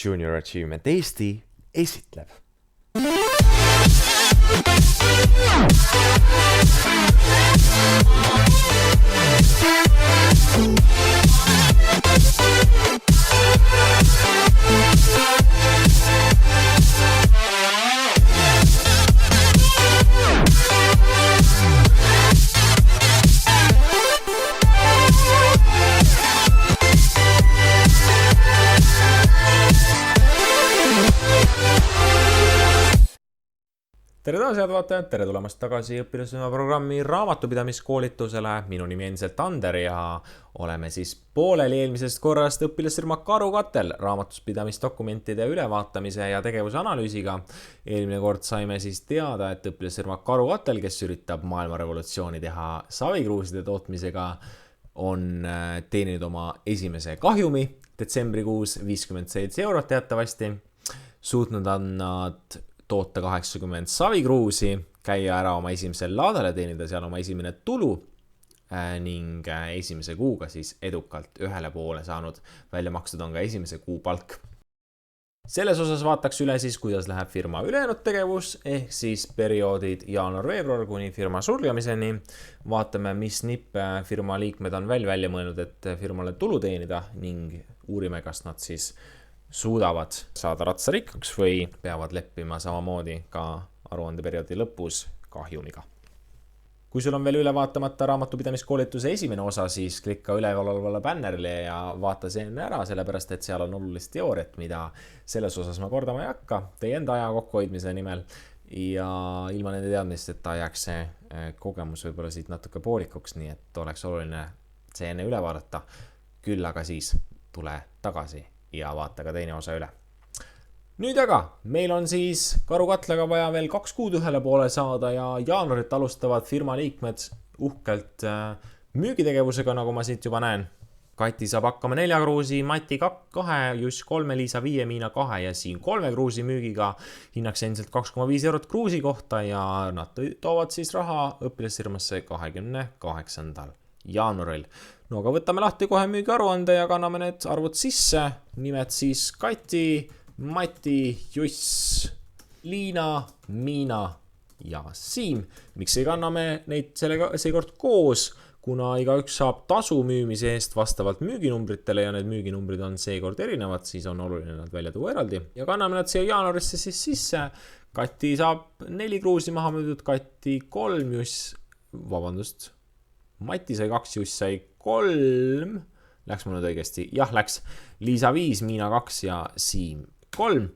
Junior Achievement Eesti esitleb. Tere taas, head vaatajad, tere tulemast tagasi õpilasrühma programmi raamatupidamiskoolitusele. Minu nimi endiselt Ander ja oleme siis pooleli eelmisest korrast õpilasrühma Karukatel raamatupidamisdokumentide ülevaatamise ja tegevuse analüüsiga. Eelmine kord saime siis teada, et õpilasrühma Karukatel, kes üritab maailmarevolutsiooni teha savikruuside tootmisega, on teeninud oma esimese kahjumi detsembrikuus 57 eurot teatavasti. Suutnud on nad toota 80 savikruusi, käia ära oma esimesel laadale, teenida seal oma esimene tulu ning esimese kuuga siis edukalt ühele poole saanud. Välja makstud on ka esimese kuu palk. Selles osas vaataks üle siis, kuidas läheb firma ülejäänud tegevus, ehk siis perioodid jaanuar-veebruar kuni firma sulgemiseni. Vaatame, mis nippe firma liikmed on välja mõelnud, et firmale tulu teenida ning uurime, kas nad siis suudavad saada ratsa rikkaks või peavad leppima samamoodi ka aruandeperioodi lõpus kahjumiga. Kui sul on veel üle vaatamata raamatupidamiskoolituse esimene osa, siis klikka üleval olevale bännerile ja vaata see enne ära, sellepärast et seal on olulist teooriat, mida selles osas ma kordama ei hakka, teie enda aja kokkuhoidmise nimel ja ilma nende teadmisteta jääks see kogemus võib-olla siit natuke poolikuks, nii et oleks oluline see enne üle vaadata, küll aga siis tule tagasi ja vaata ka teine osa üle. Nüüd aga, meil on siis Karukatlega vaja veel 2 kuud ühele poole saada ja jaanuarit alustavad firma liikmed uhkelt müügitegevusega, nagu ma siit juba näen. Kati saab hakkama 4 kruusi, Mati 2, Juss 3, Liisa 5, Miina 2 ja siin 3 kruusi müügiga hinnaks endiselt 2,5 eurot kruusi kohta ja nad toovad siis raha õpilasfirmasse 28. jaanuaril. No aga võtame lahti kohe müügiaruande ja kanname need arvud sisse. Nimed siis Kati, Mati, Juss, Liina, Miina ja Siim. Miks ei kanname neid seekord koos, kuna igaüks saab tasu müümise eest vastavalt müüginumbritele ja need müüginumbrid on seekord erinevad, siis on oluline nad välja tuua eraldi. Ja kanname nad siia jaanuarisse siis sisse. Kati saab 4 kruusi maha müüdud, Kati 3, Juss, vabandust, Mati sai 2, Juss sai 3, läks mul nüüd õigesti, jah läks, Liisa 5, Miina 2 ja Siim 3.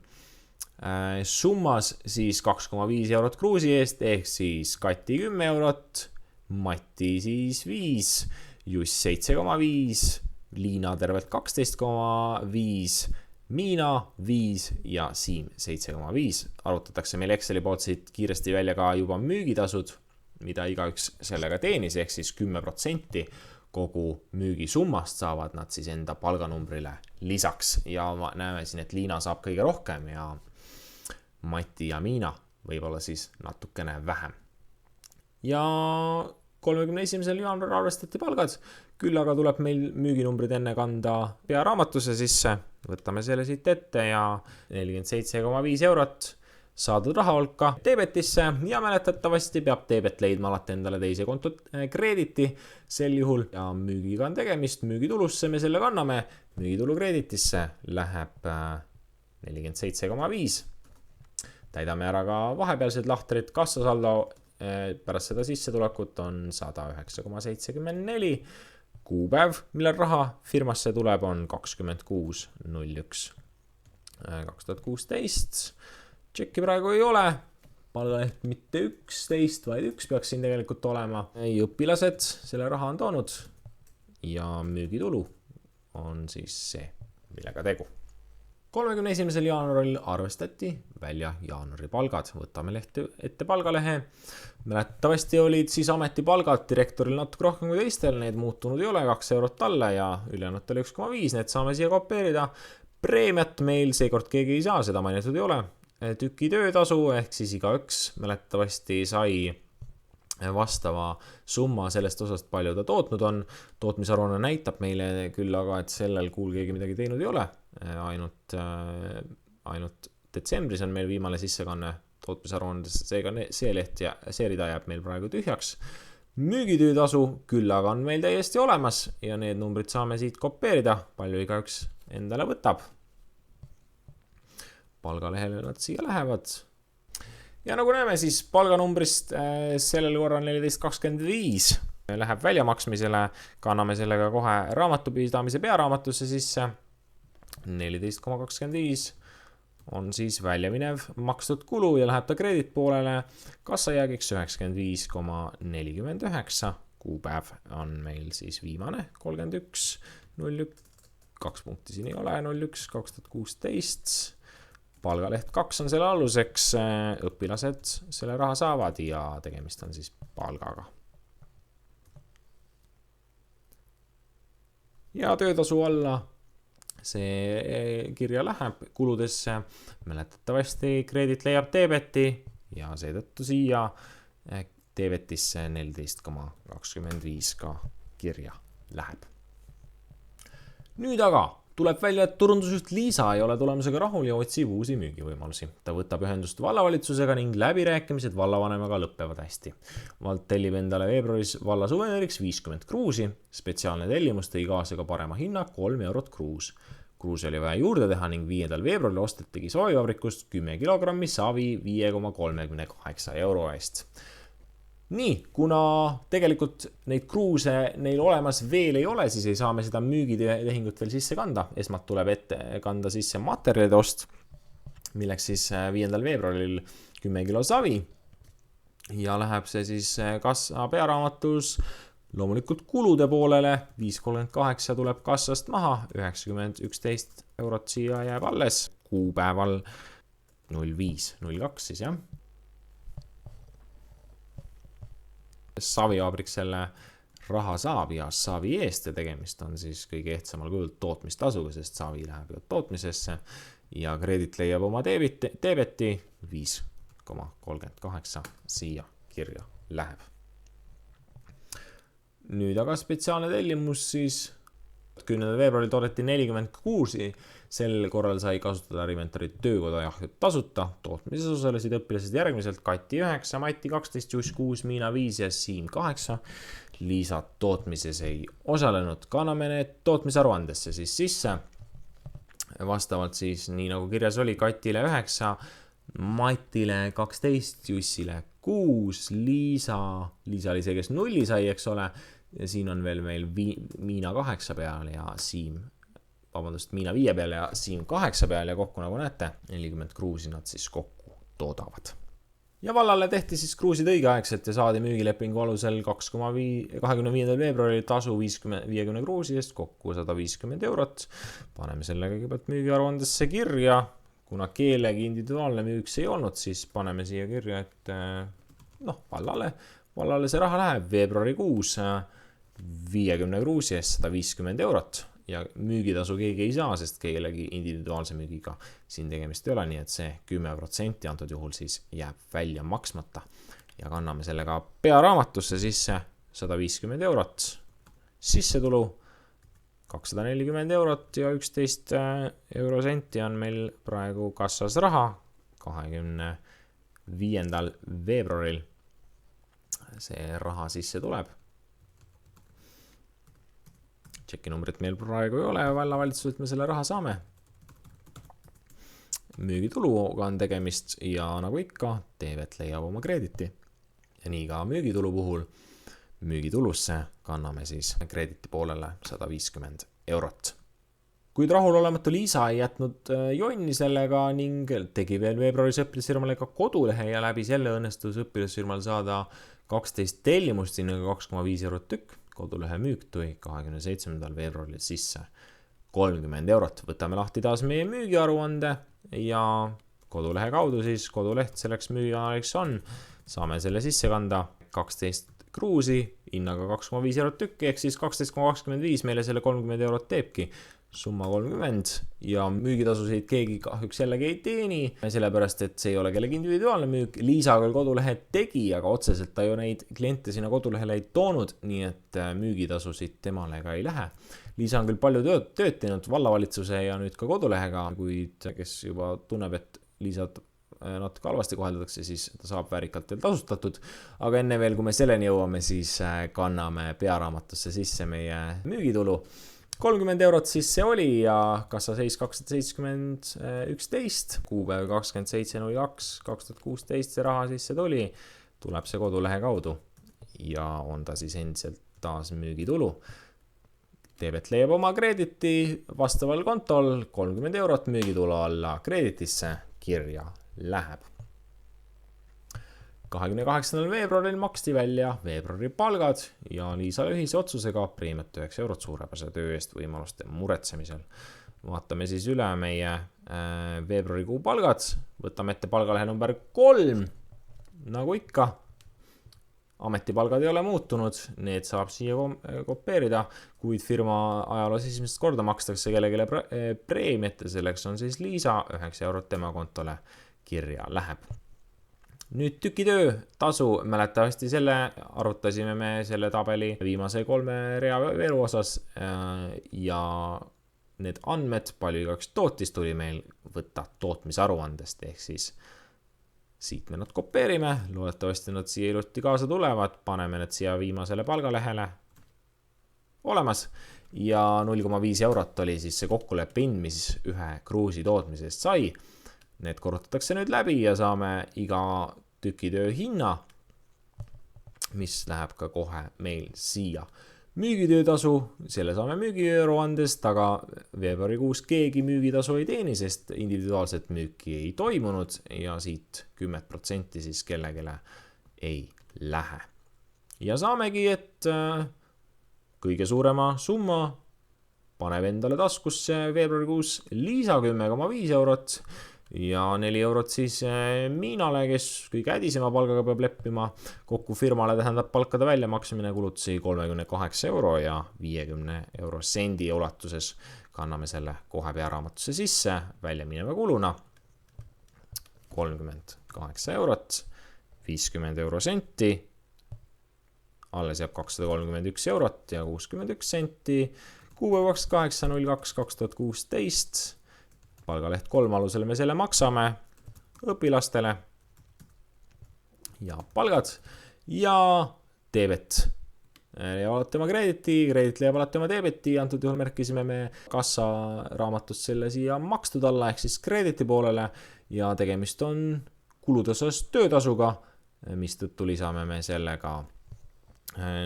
Summas siis 2,5 eurot kruusi eest, ehk siis Kati 10 eurot, Mati siis 5, Juss 7,5, Liina tervelt 12,5, Miina 5 ja Siim 7,5. Arvutatakse meil Exceli poolt siit kiiresti välja ka juba müügitasud, mida igaüks sellega teenis, ehk siis 10% kogu müügisummast saavad nad siis enda palganumbrile lisaks. Ja näeme siin, et Liina saab kõige rohkem ja Mati ja Miina võib-olla siis natukene vähem. Ja 31. jaanuar arvestati palgad, küll aga tuleb meil müüginumbrid enne kanda pearaamatuse sisse. Võtame selle siit ette ja 47,5 eurot saadud raha hulka Teebetisse ja mäletatavasti peab Teebet leidma alati endale teise kontot kreediti sel juhul ja müügiga on tegemist, müügitulusse me selle kanname, müügitulu kreeditisse läheb 47,5. Täidame ära ka vahepealsed lahtrid, kassasaldo pärast seda sissetulekut on 109,74. Kuupäev, millal raha firmasse tuleb, on 26.01. 2016. Tšekki praegu ei ole, palgaleht mitte 11, vaid 1 peaks siin tegelikult olema. Õpilased selle raha on toonud ja müügitulu on siis see, millega tegu. 31. jaanuaril arvestati välja jaanuari palgad. Võtame ette palgalehe. Mäletatavasti olid siis ametipalgad direktoril natuke rohkem kui teistel, need muutunud ei ole, 2 eurot alla ja ülejäänud oli 1,5, need saame siia kopeerida. Preemiat meil seekord keegi ei saa, seda mainitud ei ole. Tüki töötasu, ehk siis igaüks mäletatavasti sai vastava summa sellest osast, palju ta tootnud on. Tootmisaruanne näitab meile küll aga, et sellel kuul keegi midagi teinud ei ole. ainult detsembris on meil viimane sissekanne tootmisaruandes, seega see leht ja see rida jääb meil praegu tühjaks. Müügitöötasu küll aga on meil täiesti olemas ja need numbrid saame siit kopeerida, palju igaüks endale võtab. Palgalehele nad siia lähevad. Ja nagu näeme, siis palganumbrist sellel korral 14.25 läheb väljamaksmisele, kanname sellega kohe raamatupidamise pearaamatusse sisse. 14.25 on siis väljaminev makstud kulu ja läheb ta krediitpoolele kassajäägiks 95,49. Kuupäev on meil siis viimane 31.01. 2 punkti siin ei ole, 01.2016. Palgaleht 2 on selle aluseks, õpilased selle raha saavad ja tegemist on siis palgaga. Ja töötasu alla see kirja läheb kuludesse, mäletatavasti kreedit leiab Debeti ja seetõttu siia Debetisse 14.25 ka kirja läheb. Nüüd aga tuleb välja, et turundusjuht Liisa ei ole tulemusega rahul ja otsib uusi müügivõimalusi. Ta võtab ühendust vallavalitsusega ning läbirääkimised vallavanemaga lõppevad hästi. Vald tellib endale veebruaris valla suveneriks 50 kruusi. Spetsiaalne tellimus tõi kaasa ka parema hinna 3 eurot kruus. Kruusi oli vaja juurde teha ning 5. veebruaril ostetigi saavivabrikust 10 kilogrammi saavi 5,38 euro eest. Nii, kuna tegelikult neid kruuse neil olemas veel ei ole, siis ei saa me seda müügitehingut veel sisse kanda. Esmalt tuleb ette kanda sisse materjalide ost, milleks siis 5. veebruaril 10 kilo savi ja läheb see siis kassa pearaamatus loomulikult kulude poolele. 5,38 tuleb kassast maha, 90,11 eurot siia jääb alles kuupäeval 05.02 siis jah. Savivabrik selle raha saab ja savi eest ja tegemist on siis kõige ehtsamal kujul tootmistasuga, sest savi läheb ju tootmisesse ja kreedit leiab oma Debeti 5,38 siia kirja läheb. Nüüd aga spetsiaalne tellimus siis 10. veebruaril toodeti 46, sel korral sai kasutada Riventari töökoda jahtid tasuta. Tootmises osalesid õpilased järgmiselt Kati 9, Mati 12, Juss 6, Miina 5 ja Siim 8. Liisa tootmises ei osalenud. Kanname need tootmisaruandesse siis sisse. Vastavalt siis nii nagu kirjas oli Katile 9, Matile 12, Jussile 6, Liisa oli see, kes 0 sai, eks ole. Ja siin on veel meil Miina 8 peal ja Miina 5 peal ja Siim 8 peal ja kokku nagu näete, 40 kruusi nad siis kokku toodavad. Ja vallale tehti siis kruusid õigeaegselt ja saadi müügilepingu alusel 25. veebruaril tasu 50 kruusi eest kokku 150 eurot. Paneme selle kõigepealt müügiaruandesse kirja. Kuna keelegi individuaalne müüks ei olnud, siis paneme siia kirja, et vallale see raha läheb veebruarikuus 50 kruusi eest 150 eurot ja müügitasu keegi ei saa, sest keelegi individuaalse müügiga siin tegemist ei ole, nii et see 10% antud juhul siis jääb välja maksmata ja kanname sellega pearaamatusse sisse 150 eurot, sissetulu 240 eurot ja 11 eurosenti on meil praegu kassas raha 25. veebruaril see raha sisse tuleb. Tšekinumbrit meil praegu ei ole, vallavalitsuselt me selle raha saame. Müügituluga on tegemist ja nagu ikka, Debet leiab oma kreediti. Ja nii ka müügitulu puhul müügitulusse kanname siis kreediti poolele 150 eurot. Kuid rahulolematu Liisa ei jätnud jonni sellega ning tegi veel veebruaris õpilasfirmale ka kodulehe ja läbi selle õnnestus õpilasfirmal saada 12 tellimust sinnaga 2,5 eurot tükk. Kodulehe müük tõi 27. veebruaril sisse 30 eurot. Võtame lahti taas meie müügiaruande ja kodulehe kaudu siis koduleht selleks müügianaliks on. Saame selle sisse kanda 12 kruusi hinnaga 2,5 eurot tükki, ehk siis 12,25 meile selle 30 eurot teebki. Summa 30 ja müügitasusid keegi kahjuks jällegi ei teeni, sellepärast et see ei ole kellegi individuaalne müük. Liisa küll kodulehe tegi, aga otseselt ta ju neid kliente sinna kodulehele ei toonud, nii et müügitasusid temale ka ei lähe. Liisa on küll palju tööd teinud vallavalitsuse ja nüüd ka kodulehega, kuid kes juba tunneb, et Liisat natuke halvasti koheldatakse, siis ta saab väärikalt veel tasustatud. Aga enne veel, kui me selleni jõuame, siis kanname pearaamatusse sisse meie müügitulu. 30 eurot siis see oli ja kassa seis 270.11, kuupäev 27.02.2016 see raha sisse tuli, tuleb see kodulehe kaudu ja on ta siis endiselt taas müügitulu. Teebet leiab oma kreediti vastaval kontol 30 eurot müügitulu alla kreeditisse kirja läheb. 28. veebruaril maksti välja veebruari palgad ja Liisa ühise otsusega preemiat 9 eurot suurepärase töö eest võimaluste muretsemisel. Vaatame siis üle meie veebruarikuu palgad. Võtame ette palgalehe number 3. Nagu ikka, ametipalgad ei ole muutunud, need saab siia kopeerida, kuid firma ajaloos esimest korda makstakse kellegile preemiat ja selleks on siis Liisa 9 eurot tema kontole kirja läheb. Nüüd tükitöö tasu, mäletavasti selle arvutasime me selle tabeli viimase 3 rea veeru osas ja need andmed, palju igaks tootis tuli meil võtta tootmisaruandest, ehk siis siit me nad kopeerime, loodetavasti nad siia ilusti kaasa tulevad, paneme need siia viimasele palgalehele olemas ja 0,5 eurot oli siis see kokkuleppe hind, mis ühe kruusi tootmisest sai. Need korrutatakse nüüd läbi ja saame iga tükitöö hinna, mis läheb ka kohe meil siia. Müügitöötasu, selle saame müügiaruandest, aga veebruarikuus keegi müügitasu ei teeni, sest individuaalset müüki ei toimunud ja siit 10% siis kellegile ei lähe. Ja saamegi, et kõige suurema summa paneb endale taskusse veebruarikuus Liisa 10,5 eurot ja 4 eurot siis Miinale, kes kõige ädisema palgaga peab leppima. Kokku firmale tähendab palkade väljamaksmine kulutusi 38 euro ja 50 euro sendi ulatuses. Kanname selle kohe pearaamatusse sisse, välja mineva kuluna 38 eurot, 50 euro senti, alles jääb 231 eurot ja 61 senti, kuupäev 28.02.2016, palgaleht 3 alusel me selle maksame õpilastele ja palgad ja teebet. Ja alati oma kreedit leiab alati oma teebeti, antud juhul märkisime me kassa raamatust selle siia makstud alla ehk siis kreediti poolele ja tegemist on kulude osas töötasuga, mistõttu lisame me sellega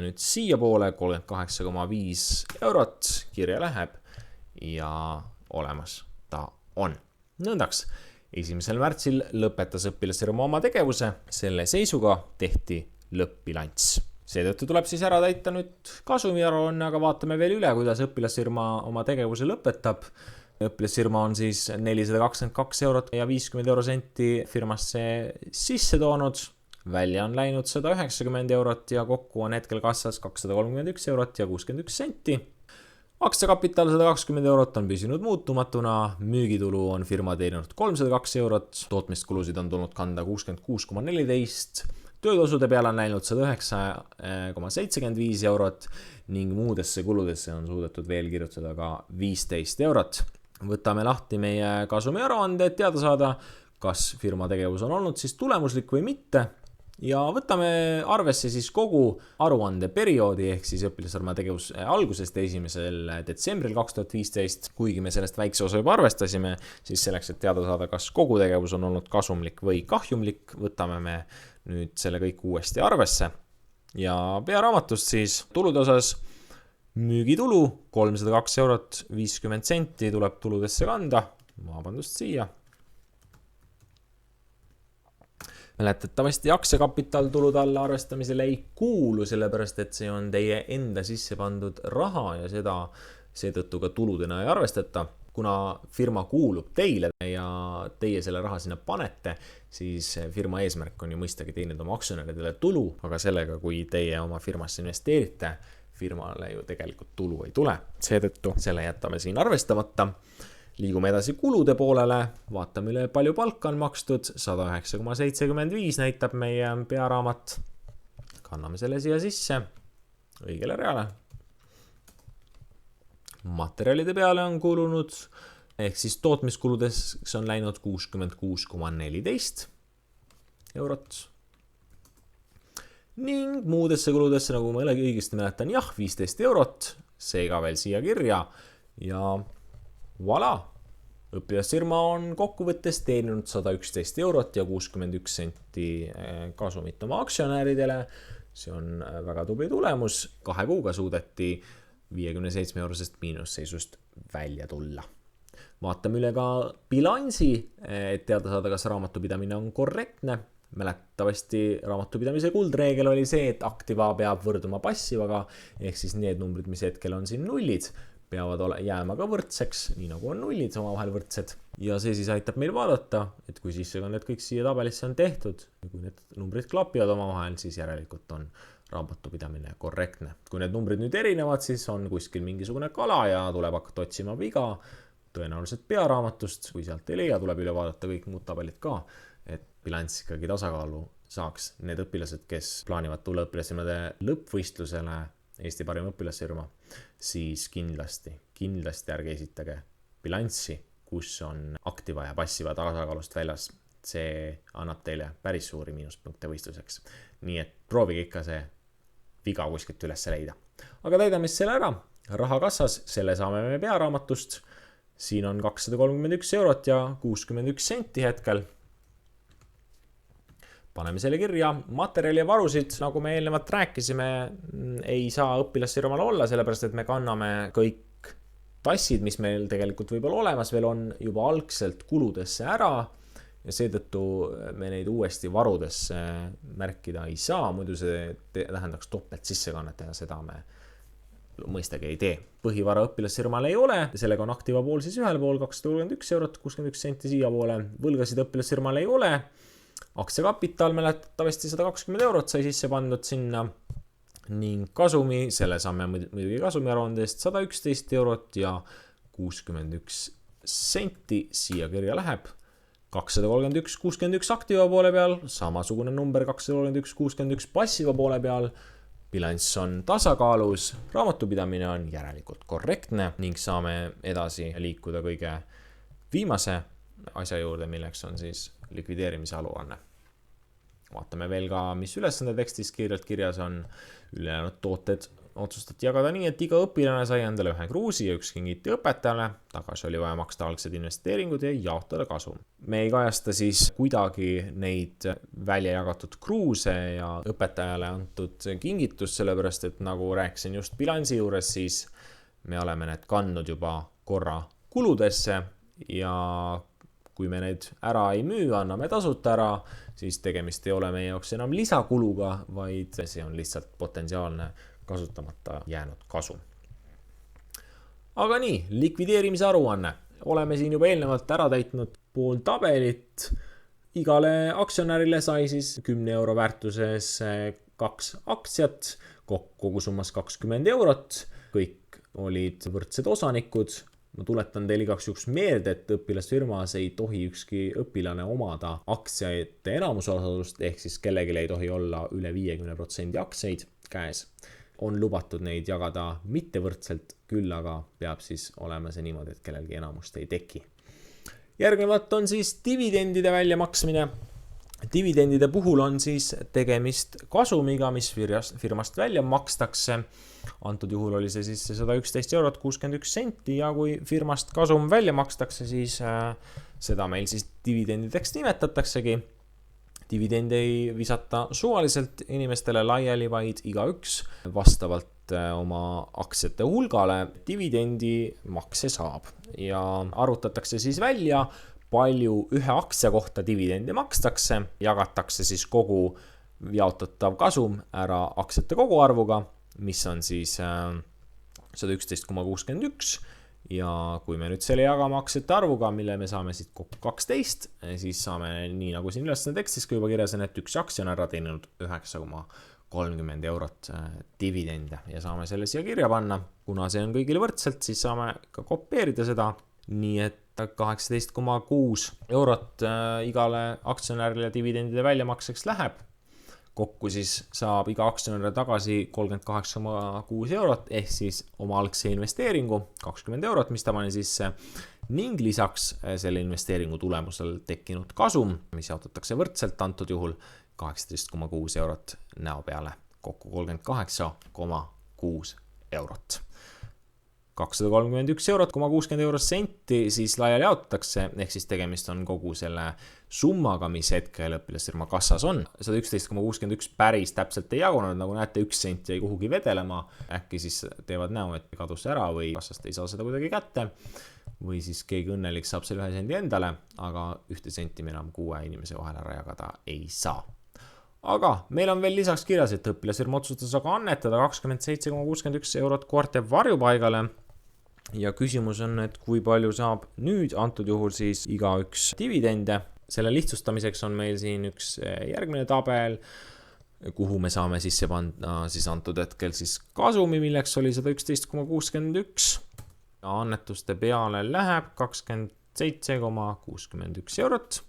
nüüd siia poole 38,5 eurot kirja läheb ja olemas ta on. Nõndaks, 1. märtsil lõpetas õpilasfirma oma tegevuse, selle seisuga tehti lõppbilanss. Seetõttu tuleb siis ära täita nüüd kasumiaruanne, aga vaatame veel üle, kuidas õpilasfirma oma tegevuse lõpetab. Õpilasfirma on siis 422 eurot ja 50 euro senti firmasse sisse toonud, välja on läinud 190 eurot ja kokku on hetkel kassas 231 eurot ja 61 senti. Aktsiakapital 120 eurot on püsinud muutumatuna, müügitulu on firma teeninud 302 eurot, tootmiskulusid on tulnud kanda 66,14, töötasude peale on läinud 109,75 eurot ning muudesse kuludesse on suudetud veel kirjutada ka 15 eurot. Võtame lahti meie kasumiaruande, et teada saada, kas firma tegevus on olnud siis tulemuslik või mitte. Ja võtame arvesse siis kogu aruande perioodi ehk siis õpilasfirma tegevus algusest 1. detsembril 2015, kuigi me sellest väikse osa juba arvestasime, siis selleks, et teada saada, kas kogu tegevus on olnud kasumlik või kahjumlik, võtame me nüüd selle kõik uuesti arvesse. Ja pearaamatust siis tulude osas müügitulu 302 eurot 50 senti tuleb tuludesse kanda, vabandust siia. Mäletatavasti aktsiakapital tulude alla arvestamisele ei kuulu, sellepärast et see on teie enda sisse pandud raha ja seda seetõttu ka tuludena ei arvestata. kuna firma kuulub teile ja teie selle raha sinna panete, siis firma eesmärk on ju mõistagi teenida oma aktsionäridele tulu, aga sellega, kui teie oma firmasse investeerite, firmale ju tegelikult tulu ei tule. Seetõttu selle jätame siin arvestamata. Liigume edasi kulude poolele, vaatame üle, palju palka on makstud, 109,75 näitab meie pearaamat. Kanname selle siia sisse, õigele reale. Materjalide peale on kulunud, ehk siis tootmiskuludes on läinud 66,14 eurot. Ning muudesse kuludesse, nagu ma õigesti mäletan, 15 eurot, see ka veel siia kirja ja voilà, õpilasfirma on kokkuvõttes teeninud 111 eurot ja 61 senti kasumit oma aktsionäridele. See on väga tubli tulemus, 2 kuuga suudeti 57 eurosest miinusseisust välja tulla. Vaatame üle ka bilansi, et teada saada, kas raamatupidamine on korrektne. Mäletavasti raamatupidamise kuldreegel oli see, et aktiva peab võrduma passivaga, ehk siis need numbrid, mis hetkel on siin nullid, peavad jääma ka võrdseks, nii nagu on nullid omavahel võrdsed. Ja see siis aitab meil vaadata, et kui sissekannet kõik siia tabelisse on tehtud, ja kui need numbrid klapivad omavahel, siis järelikult on raamatupidamine korrektne. Kui need numbrid nüüd erinevad, siis on kuskil mingisugune kala ja tuleb hakata otsima viga, tõenäoliselt pearaamatust, kui sealt ei leia, tuleb üle vaadata kõik muud tabelid ka, et bilanss ikkagi tasakaalu saaks. Need õpilased, kes plaanivad tulla õpilasfirmade lõppvõistlusele Eesti parim õpilasfirma, siis kindlasti ärge esitage bilanssi, kus on aktiva ja passiva tasakaalust väljas. See annab teile päris suuri miinuspunkte võistluseks. Nii et proovige ikka see viga kuskilt üles leida. Aga täidame selle ära. Raha kassas, selle saame me pearaamatust. Siin on 231 eurot ja 61 senti hetkel. Paneme selle kirja. Materjali ja varusid, nagu me eelnevalt rääkisime, ei saa õpilasfirmal olla, sellepärast et me kanname kõik tassid, mis meil tegelikult võib-olla olemas veel on, juba algselt kuludesse ära ja seetõttu me neid uuesti varudesse märkida ei saa, muidu see tähendaks topelt sissekannet ja seda me mõistagi ei tee. Põhivara õpilasfirmal ei ole, sellega on aktiva pool siis ühel pool 231 eurot, 61 senti siia poole, võlgasid õpilasfirmal ei ole. Aktsiakapital mäletatavasti 120 eurot sai sisse pandud sinna ning kasumi, selle saame muidugi kasumiaruandest 111 eurot ja 61 senti siia kirja läheb. 231,61 aktiva poole peal, samasugune number 231,61 passiva poole peal. Bilanss on tasakaalus, raamatupidamine on järelikult korrektne ning saame edasi liikuda kõige viimase asja juurde, milleks on siis likvideerimise aruanne. Vaatame veel ka, mis ülesande tekstis kirjas on. Ülejäänud tooted otsustati jagada nii, et iga õpilane sai endale 1 kruusi ja 1 kingiti õpetajale. Tagasi oli vaja maksta algsed investeeringud ja jaotada kasum. Me ei kajasta siis kuidagi neid välja jagatud kruuse ja õpetajale antud kingitus, sellepärast et nagu rääkisin just bilansi juures, siis me oleme need kandnud juba korra kuludesse ja kui me need ära ei müü, anname tasuta ära, siis tegemist ei ole meie jaoks enam lisakuluga, vaid see on lihtsalt potentsiaalne kasutamata jäänud kasum. Aga nii, likvideerimise aruanne. Oleme siin juba eelnevalt ära täitnud pool tabelit. Igale aktsionärile sai siis 10 euro väärtuses 2 aktsiat, kogu summas 20 eurot. Kõik olid võrdsed osanikud. Ma tuletan teile igaks juhuks meelde, et õpilasfirmas ei tohi ükski õpilane omada aktsiate enamusosalust, ehk siis kellelgi ei tohi olla üle 50% aktsiaid käes. On lubatud neid jagada mittevõrdselt, küll aga peab siis olema see niimoodi, et kellelgi enamust ei teki. Järgnevalt on siis dividendide väljamaksmine. Dividendide puhul on siis tegemist kasumiga, mis firmast välja makstakse. Antud juhul oli see siis 111 eurot 61 senti ja kui firmast kasum välja makstakse, siis seda meil siis dividendideks nimetataksegi. Dividend ei visata suvaliselt inimestele laiali, vaid igaüks vastavalt oma aktsiate hulgale dividendi makse saab. Ja arvutatakse siis välja, palju ühe aktsia kohta dividendi makstakse, jagatakse siis kogu jaotatav kasum ära aktsiate koguarvuga, mis on siis 111,61 ja kui me nüüd selle jagame aktsiate arvuga, mille me saame siit kokku 12, siis saame nii nagu siin ülesande tekstis kui juba kirjas on, et üks aktsionär on teeninud 9,30 eurot dividende ja saame selle siia kirja panna. Kuna see on kõigile võrdselt, siis saame ka kopeerida seda, nii et 18,6 eurot igale aktsionärile dividendide väljamakseks läheb. Kokku siis saab iga aktsionär tagasi 38,6 eurot ehk siis oma algse investeeringu 20 eurot, mis ta pani sisse ning lisaks selle investeeringu tulemusel tekkinud kasum, mis jaotatakse võrdselt antud juhul 18,6 eurot näo peale, kokku 38,6 eurot. 231 eurot, 60 eurot senti siis laiali jaotatakse, ehk siis tegemist on kogu selle summaga, mis hetkel õpilasfirma kassas on. 111,61 päris täpselt ei jagunud, nagu näete, 1 sent jäi kuhugi vedelema, äkki siis teevad näo, et kadus ära või kassast ei saa seda kuidagi kätte, või siis keegi õnnelik saab selle 1 sendi endale, aga 1 senti meil enam 6 inimese vahel ära jagada ei saa. Aga meil on veel lisaks kirjas, et õpilasfirma otsustas aga annetada 27,61 eurot koerte varjupaigale. Ja küsimus on, et kui palju saab nüüd antud juhul siis igaüks dividende. Selle lihtsustamiseks on meil siin üks järgmine tabel, kuhu me saame sisse panna siis antud hetkel siis kasumi, milleks oli 111,61. Annetuste peale läheb 27,61 eurot.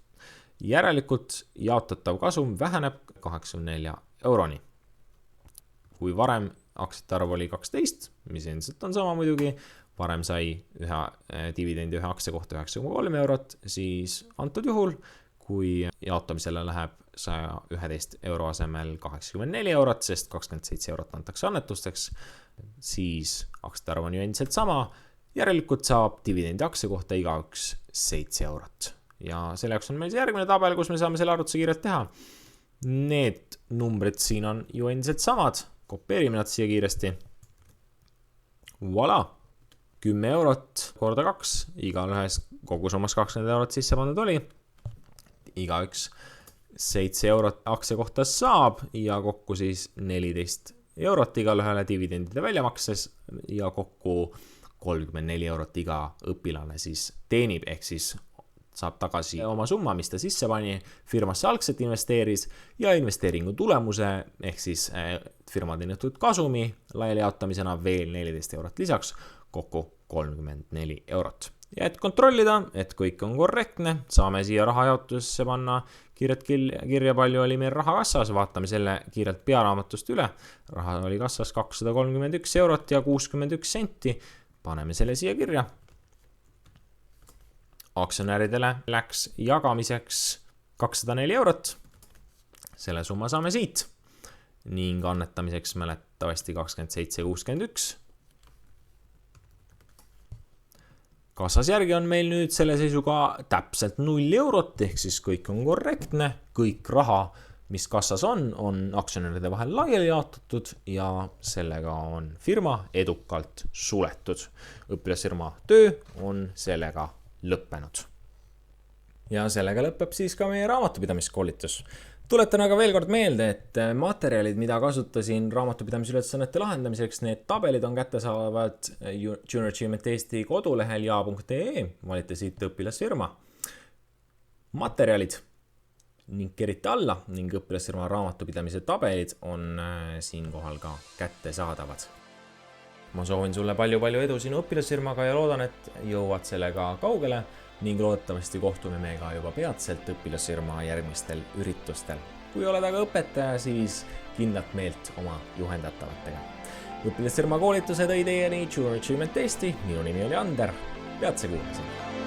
Järelikult jaotatav kasum väheneb 84 euroni. Kui varem aktsiate arv oli 12, mis endiselt on sama muidugi, varem sai ühe dividendi ühe aktsia kohta 9,3 eurot, siis antud juhul, kui jaotamisele läheb 111 euro asemel 84 eurot, sest 27 eurot antakse annetusteks, siis aktsiate arv on ju endiselt sama, järelikult saab dividendi aktsia kohta igaüks 7 eurot. Ja selle jaoks on meil järgmine tabel, kus me saame selle arvutuse kiirelt teha. Need numbrid siin on ju endiselt samad, kopeerime nad siia kiiresti. Voilà! 10 eurot korda 2, igal ühes kogusummas 20 eurot sisse pandud oli. Igaüks 7 eurot aktsia kohta saab ja kokku siis 14 eurot igal ühele dividendide väljamakses ja kokku 34 eurot iga õpilane siis teenib, ehk siis saab tagasi oma summa, mis ta sisse pani, firmasse algselt investeeris ja investeeringu tulemuse, ehk siis firma teenitud kasumi laiali jaotamisena veel 14 eurot lisaks, kokku 34 eurot. Ja et kontrollida, et kõik on korrektne, saame siia rahajaotusesse panna kiirelt kirja, palju oli meil raha kassas, vaatame selle kiirelt pearaamatust üle. Raha oli kassas 231 eurot ja 61 senti, paneme selle siia kirja. Aktsionäridele läks jagamiseks 204 eurot, selle summa saame siit, ning annetamiseks mäletavasti 27,61. Kassas järgi on meil nüüd selle seisuga täpselt 0 eurot, ehk siis kõik on korrektne, kõik raha, mis kassas on aktsionäride vahel laiali jaotatud ja sellega on firma edukalt suletud. Õpilasfirma töö on sellega lõppenud. Ja sellega lõpeb siis ka meie raamatupidamiskoolitus. Tuletan aga veel kord meelde, et materjalid, mida kasutasin raamatupidamisülesannete lahendamiseks, need tabelid on kättesaavad Junior Achievement Eesti kodulehel ja.ee, valite siit õpilasfirma. Materjalid ning kerite alla ning õpilasfirma raamatupidamise tabelid on siinkohal ka kättesaadavad. Ma soovin sulle palju edu sinu õpilasfirmaga ja loodan, et jõuad sellega kaugele ning loodetavasti kohtume meiega juba peatselt õpilasfirma järgmistel üritustel. Kui oled aga õpetaja, siis kindlat meelt oma juhendatavatega. Õpilasfirma koolituse tõi teieni Junior Achievement Eesti, minu nimi oli Ander, peatse kuulmiseni.